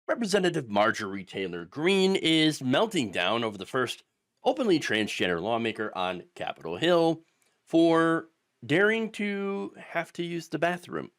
Representative Marjorie Taylor Greene is melting down over the first openly transgender lawmaker on Capitol Hill for daring to have to use the bathroom.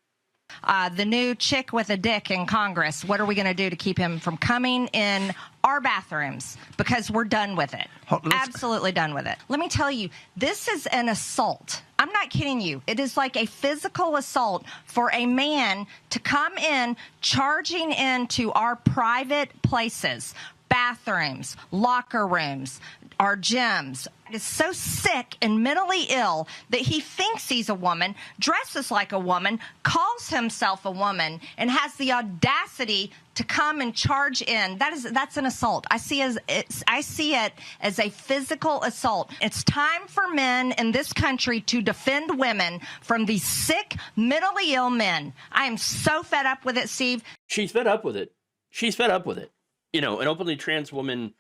The new chick with a dick in Congress, what are we going to do to keep him from coming in our bathrooms? Because we're done with it. Absolutely done with it. Let me tell you, this is an assault. I'm not kidding you. It is like a physical assault for a man to come in, charging into our private places, bathrooms, locker rooms, our gyms. Is so sick and mentally ill that he thinks he's a woman, dresses like a woman, calls himself a woman, and has the audacity to come and charge in. That's an assault. I see it as a physical assault. It's time for men in this country to defend women from these sick, mentally ill men. I am so fed up with it, Steve. She's fed up with it. She's fed up with it. You know, an openly trans woman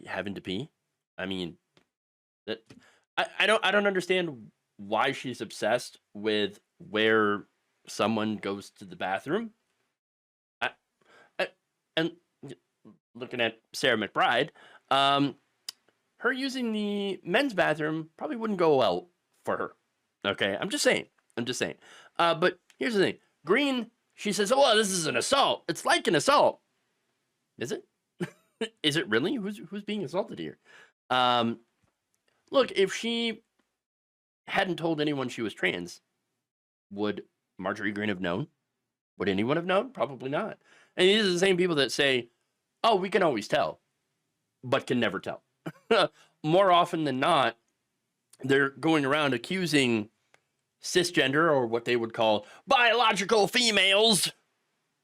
having to pee. I mean, that I don't understand why she's obsessed with where someone goes to the bathroom. I, and looking at Sarah McBride, her using the men's bathroom probably wouldn't go well for her. Okay, I'm just saying. But here's the thing: Greene, she says, "Oh, well, this is an assault. It's like an assault." Is it? Is it really? Who's being assaulted here? Look, if she hadn't told anyone she was trans, would Marjorie Greene have known? Would anyone have known? Probably not. And these are the same people that say, "Oh, we can always tell," but can never tell. More often than not, they're going around accusing cisgender, or what they would call biological females.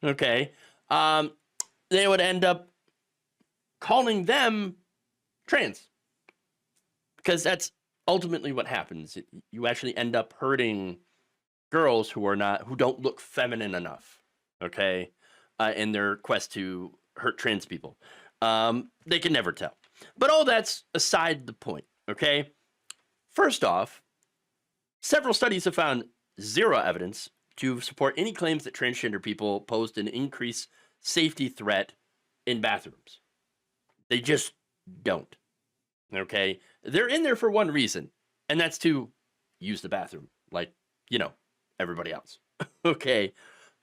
Okay, they would end up calling them trans, because that's ultimately what happens. You actually end up hurting girls who don't look feminine enough, okay, in their quest to hurt trans people. They can never tell. But all that's aside the point, okay? First off, several studies have found zero evidence to support any claims that transgender people posed an increased safety threat in bathrooms. They just don't. Okay, they're in there for one reason, and that's to use the bathroom, like, everybody else. Okay,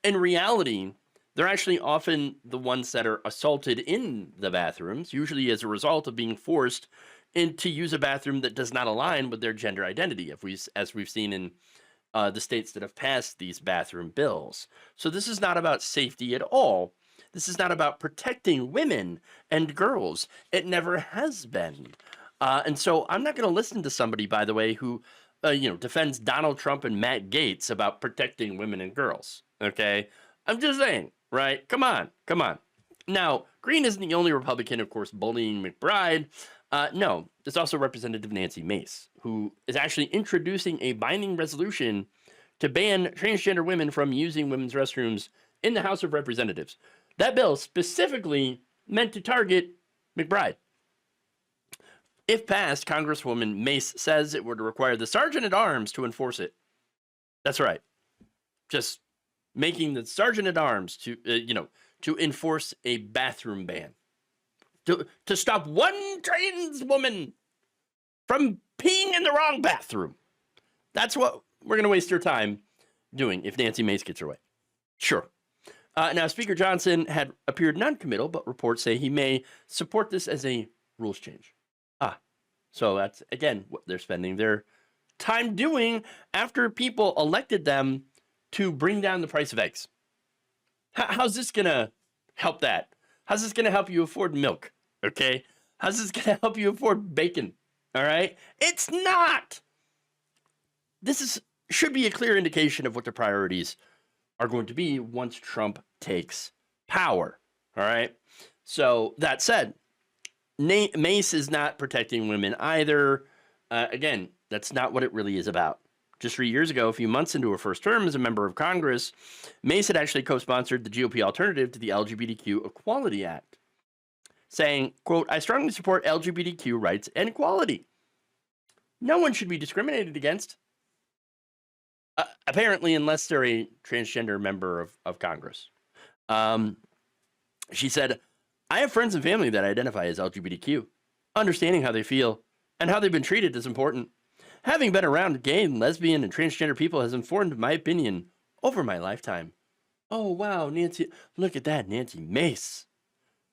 in reality, they're actually often the ones that are assaulted in the bathrooms, usually as a result of being forced to use a bathroom that does not align with their gender identity, as we've seen in the states that have passed these bathroom bills. So this is not about safety at all. This is not about protecting women and girls. It never has been. And so I'm not going to listen to somebody, by the way, who, defends Donald Trump and Matt Gaetz about protecting women and girls. Okay, I'm just saying, right? Come on. Now, Greene isn't the only Republican, of course, bullying McBride. No, there's also Representative Nancy Mace, who is actually introducing a binding resolution to ban transgender women from using women's restrooms in the House of Representatives. That bill specifically meant to target McBride. If passed, Congresswoman Mace says it would require the Sergeant at Arms to enforce it. That's right. Just making the Sergeant at Arms to enforce a bathroom ban. To stop one trans woman from peeing in the wrong bathroom. That's what we're going to waste your time doing if Nancy Mace gets her way. Sure. Now, Speaker Johnson had appeared non-committal, but reports say he may support this as a rules change. So that's, again, what they're spending their time doing after people elected them to bring down the price of eggs. How's this going to help that? How's this going to help you afford milk? Okay? How's this going to help you afford bacon? All right? It's not. Should be a clear indication of what the priorities are going to be once Trump takes power. All right? So that said, Mace is not protecting women either. Again, that's not what it really is about. Just 3 years ago, a few months into her first term as a member of Congress, Mace had actually co-sponsored the GOP alternative to the LGBTQ Equality Act, saying, quote, "I strongly support LGBTQ rights and equality. No one should be discriminated against, apparently, unless they're a transgender member of Congress." She said, I have friends and family that identify as LGBTQ. Understanding how they feel and how they've been treated is important. Having been around gay, lesbian, and transgender people has informed my opinion over my lifetime. Oh, wow, Nancy. Look at that, Nancy Mace.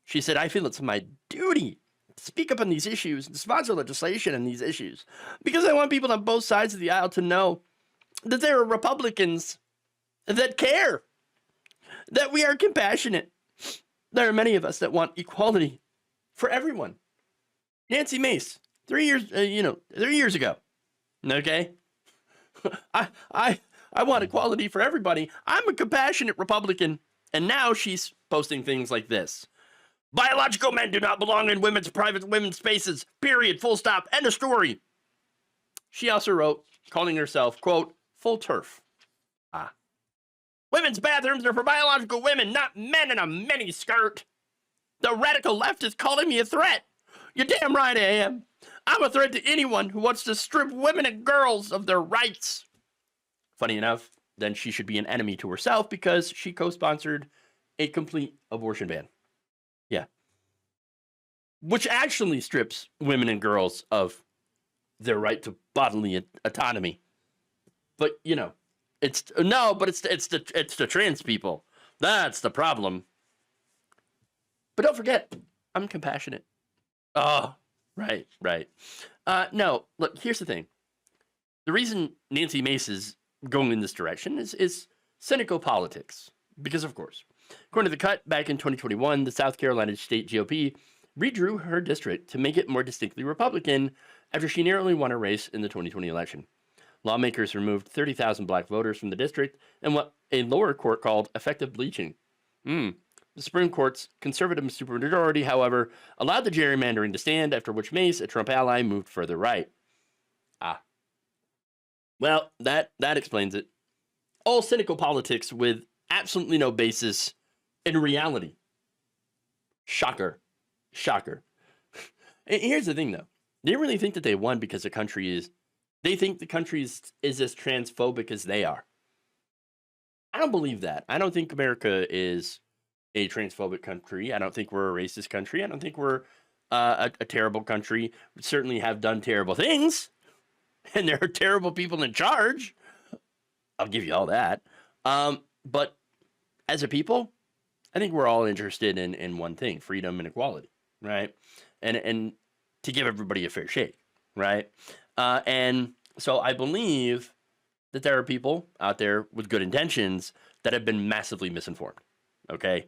She said, I feel it's my duty to speak up on these issues and to sponsor legislation on these issues because I want people on both sides of the aisle to know that there are Republicans that care, that we are compassionate. There are many of us that want equality for everyone. Nancy Mace, 3 years, 3 years ago. Okay, I want equality for everybody. I'm a compassionate Republican, and now she's posting things like this. Biological men do not belong in private women's spaces. Period. Full stop. End of story. She also wrote, calling herself, quote, full turf. Women's bathrooms are for biological women, not men in a mini skirt. The radical left is calling me a threat. You're damn right I am. I'm a threat to anyone who wants to strip women and girls of their rights. Funny enough, then she should be an enemy to herself because she co-sponsored a complete abortion ban. Yeah. Which actually strips women and girls of their right to bodily autonomy. But, it's the trans people. That's the problem. But don't forget, I'm compassionate. Oh, right. No, look, here's the thing. The reason Nancy Mace is going in this direction is cynical politics. Because, of course, according to The Cut, back in 2021, the South Carolina State GOP redrew her district to make it more distinctly Republican after she narrowly won a race in the 2020 election. Lawmakers removed 30,000 black voters from the district in what a lower court called effective bleaching. The Supreme Court's conservative supermajority, however, allowed the gerrymandering to stand, after which Mace, a Trump ally, moved further right. Well, that explains it. All cynical politics with absolutely no basis in reality. Shocker. Here's the thing, though. They really think that they won because the country is... They think the country is as transphobic as they are. I don't believe that. I don't think America is a transphobic country. I don't think we're a racist country. I don't think we're a terrible country. We certainly have done terrible things. And there are terrible people in charge. I'll give you all that. But as a people, I think we're all interested in one thing, freedom and equality, right? And to give everybody a fair shake, right? And so I believe that there are people out there with good intentions that have been massively misinformed, okay?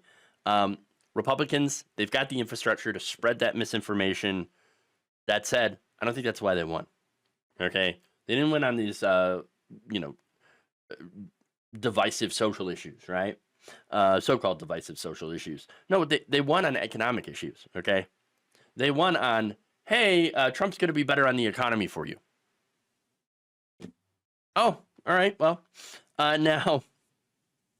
Republicans, they've got the infrastructure to spread that misinformation. That said, I don't think that's why they won, okay? They didn't win on these, divisive social issues, right? So-called divisive social issues. No, they won on economic issues, okay? They won on, hey, Trump's going to be better on the economy for you. Oh, all right. Well, now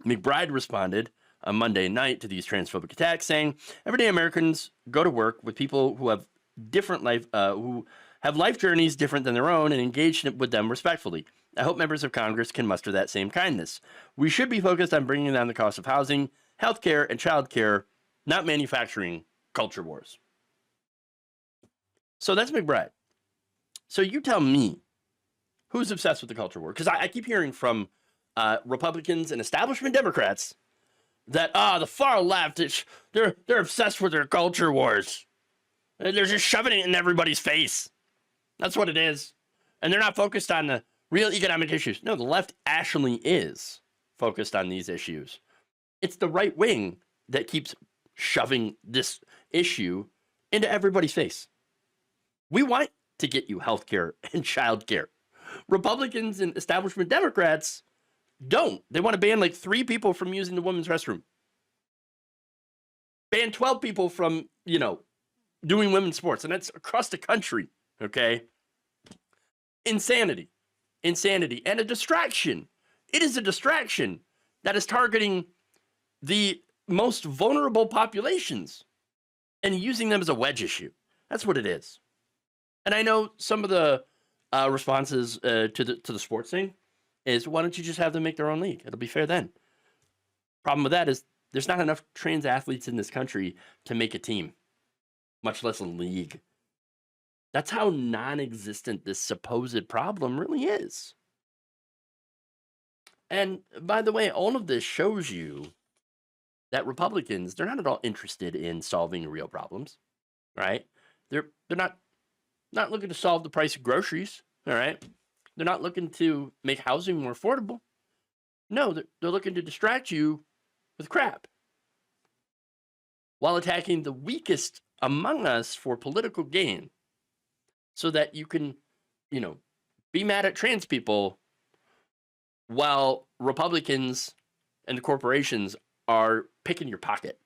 McBride responded on Monday night to these transphobic attacks, saying, everyday Americans go to work with people who have different who have life journeys different than their own and engage with them respectfully. I hope members of Congress can muster that same kindness. We should be focused on bringing down the cost of housing, healthcare, and childcare, not manufacturing culture wars. So that's McBride. So you tell me, who's obsessed with the culture war? Because I keep hearing from Republicans and establishment Democrats that the far left, they're obsessed with their culture wars. They're just shoving it in everybody's face. That's what it is. And they're not focused on the real economic issues. No, the left actually is focused on these issues. It's the right wing that keeps shoving this issue into everybody's face. We want to get you health care and child care. Republicans and establishment Democrats don't. They want to ban like 3 people from using the women's restroom. Ban 12 people from, doing women's sports. And that's across the country, okay? Insanity. And a distraction. It is a distraction that is targeting the most vulnerable populations and using them as a wedge issue. That's what it is. And I know some of the responses to the sports thing is, why don't you just have them make their own league? It'll be fair then. Problem with that is There's not enough trans athletes in this country to make a team, much less a league. That's how non-existent this supposed problem really is. And by the way, all of this shows you that Republicans, they're not at all interested in solving real problems, right? They're not looking to solve the price of groceries, all right? They're not looking to make housing more affordable. No, they're looking to distract you with crap while attacking the weakest among us for political gain so that you can, be mad at trans people while Republicans and the corporations are picking your pocket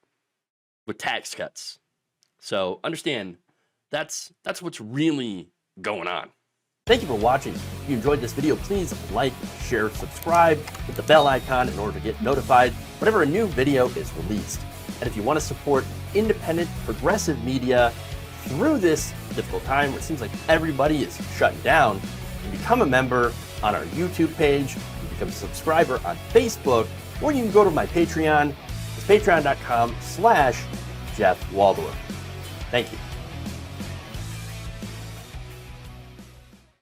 with tax cuts. So understand that's what's really going on. Thank you for watching. If you enjoyed this video, please like, share, subscribe, hit the bell icon in order to get notified whenever a new video is released. And if you want to support independent, progressive media through this difficult time where it seems like everybody is shutting down, you can become a member on our YouTube page, you can become a subscriber on Facebook, or you can go to my Patreon. It's patreon.com/Jeff Waldorf. Thank you.